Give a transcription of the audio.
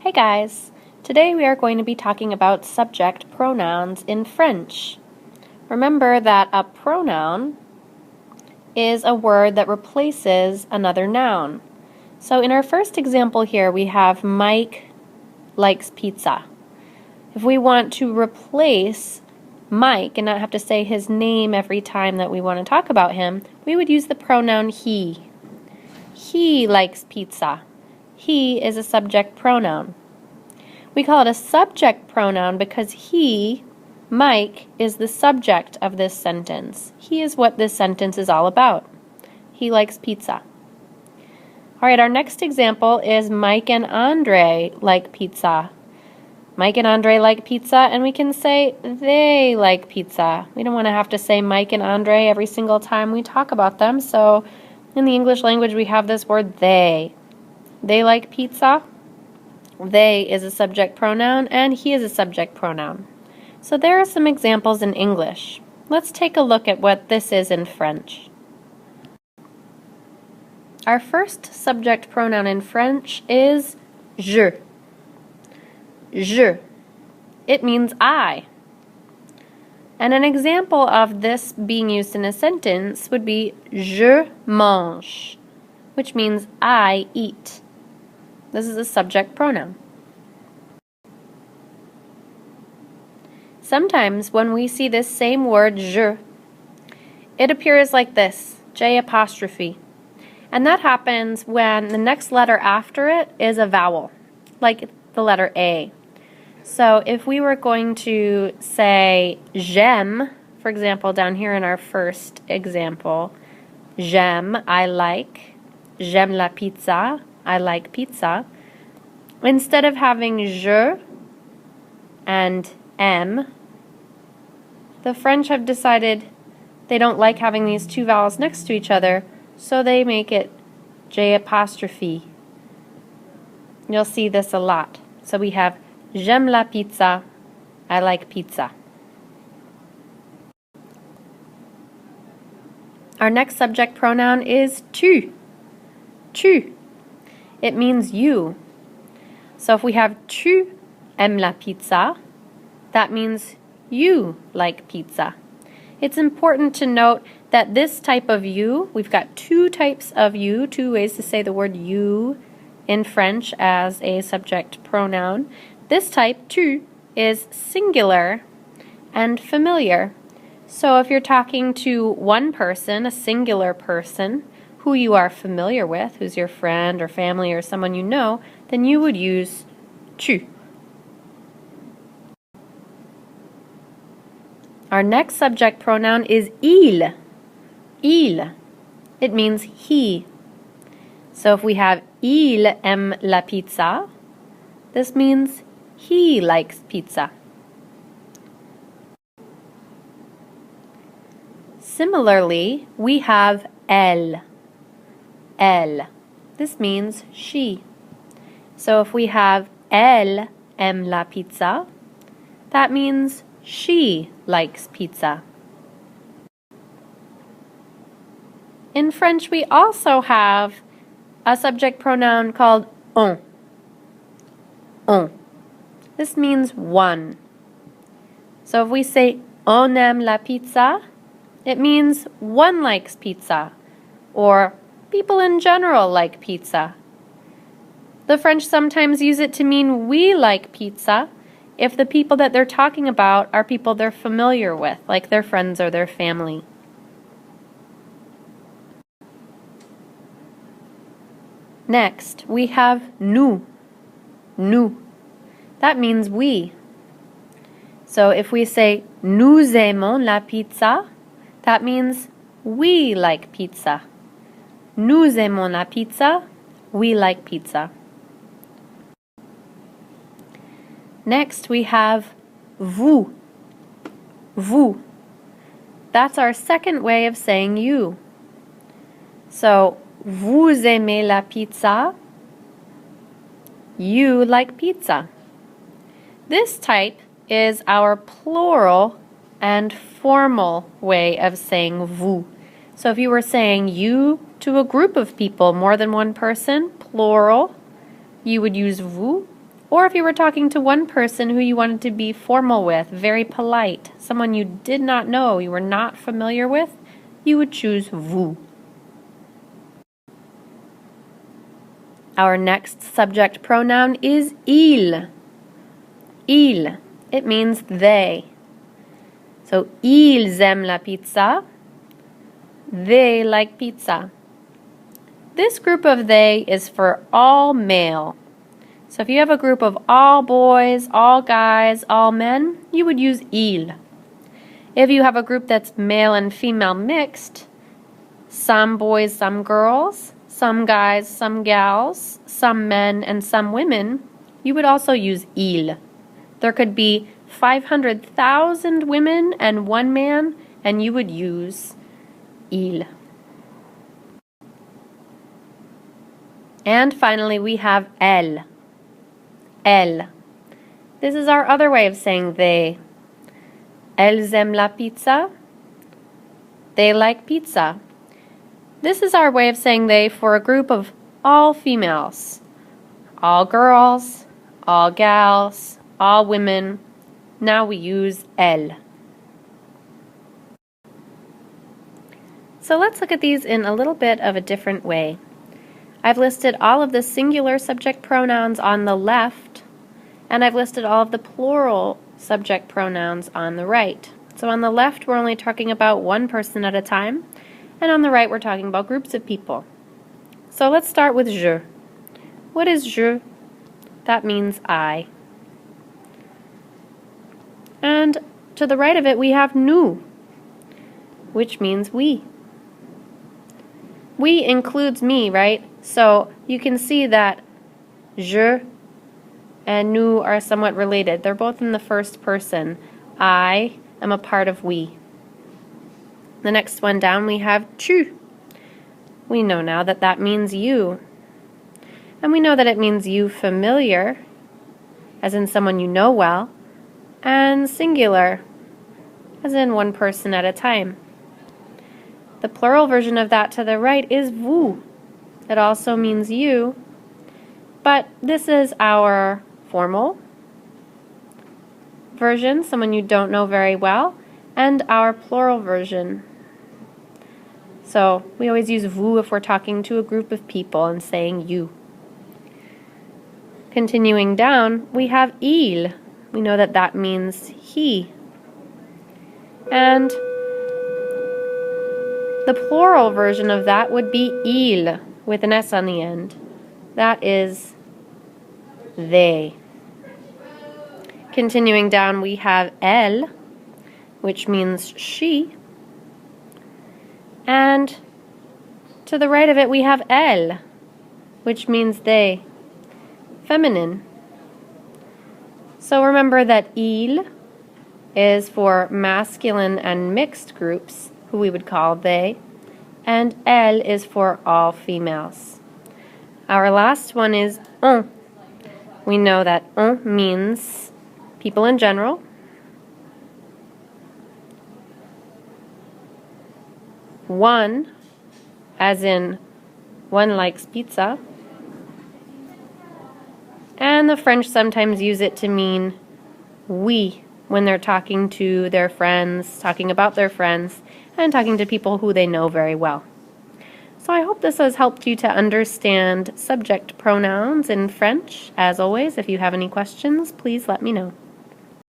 Hey guys! Today we are going to be talking about subject pronouns in French. Remember that a pronoun is a word that replaces another noun. So in our first example here we have Mike likes pizza. If we want to replace Mike and not have to say his name every time that we want to talk about him, we would use the pronoun he. He likes pizza. He is a subject pronoun. We call it a subject pronoun because he, Mike, is the subject of this sentence. He is what this sentence is all about. He likes pizza. Alright, our next example is Mike and Andre like pizza. Mike and Andre like pizza, and we can say they like pizza. We don't want to have to say Mike and Andre every single time we talk about them, so in the English language we have this word they. They like pizza. They is a subject pronoun, and he is a subject pronoun. So there are some examples in English. Let's take a look at what this is in French. Our first subject pronoun in French is je. Je. It means I. And an example of this being used in a sentence would be je mange, which means I eat. This is a subject pronoun. Sometimes when we see this same word je, it appears like this, J apostrophe. And that happens when the next letter after it is a vowel, like the letter A. So if we were going to say j'aime, for example, down here in our first example, j'aime, I like, j'aime la pizza, I like pizza. Instead of having je and aime, the French have decided they don't like having these two vowels next to each other, so they make it J apostrophe. You'll see this a lot. So we have j'aime la pizza, I like pizza. Our next subject pronoun is tu. Tu. It means you. So if we have tu aimes la pizza, that means you like pizza. It's important to note that this type of you, we've got two types of you, two ways to say the word you in French as a subject pronoun. This type, tu, is singular and familiar. So if you're talking to one person, a singular person, who you are familiar with, who's your friend or family or someone you know, then you would use tu. Our next subject pronoun is il. Il. It means he. So if we have il aime la pizza, this means he likes pizza. Similarly, we have elle. Elle. This means she. So if we have elle aime la pizza, that means she likes pizza. In French, we also have a subject pronoun called on. On. This means one. So if we say on aime la pizza, it means one likes pizza, or people in general like pizza. The French sometimes use it to mean we like pizza if the people that they're talking about are people they're familiar with, like their friends or their family. Next, we have nous. Nous. That means we. So if we say nous aimons la pizza, that means we like pizza. Nous aimons la pizza, we like pizza. Next we have vous. Vous. That's our second way of saying you. So, vous aimez la pizza, you like pizza. This type is our plural and formal way of saying vous. So if you were saying you to a group of people, more than one person, plural, you would use vous. Or if you were talking to one person who you wanted to be formal with, very polite, someone you did not know, you were not familiar with, you would choose vous. Our next subject pronoun is il. Il. It means they. So, ils aiment la pizza. They like pizza. This group of they is for all male. So if you have a group of all boys, all guys, all men, you would use il. If you have a group that's male and female mixed, some boys, some girls, some guys, some gals, some men, and some women, you would also use il. There could be 500,000 women and one man, and you would use il. And finally, we have elle. Elle. This is our other way of saying they. Elles aiment la pizza. They like pizza. This is our way of saying they for a group of all females. All girls, all gals, all women. Now we use elle. So let's look at these in a little bit of a different way. I've listed all of the singular subject pronouns on the left, and I've listed all of the plural subject pronouns on the right. So on the left, we're only talking about one person at a time, and on the right, we're talking about groups of people. So let's start with je. What is je? That means I. And to the right of it, we have nous, which means we. We includes me, right? So you can see that je and nous are somewhat related. They're both in the first person. I am a part of we. The next one down we have tu. We know now that that means you. And we know that it means you familiar, as in someone you know well, and singular, as in one person at a time. The plural version of that to the right is vous. It also means you, but this is our formal version, someone you don't know very well, and our plural version. So we always use vous if we're talking to a group of people and saying you. Continuing down, we have il. We know that that means he. And the plural version of that would be ils, with an S on the end. That is they. Continuing down, we have elle, which means she. And to the right of it, we have elles, which means they, feminine. So remember that il is for masculine and mixed groups, who we would call they, and elle is for all females. Our last one is on. We know that on means people in general. One, as in one likes pizza. And the French sometimes use it to mean we when they're talking to their friends, talking about their friends, and talking to people who they know very well. So I hope this has helped you to understand subject pronouns in French. As always, if you have any questions, please let me know.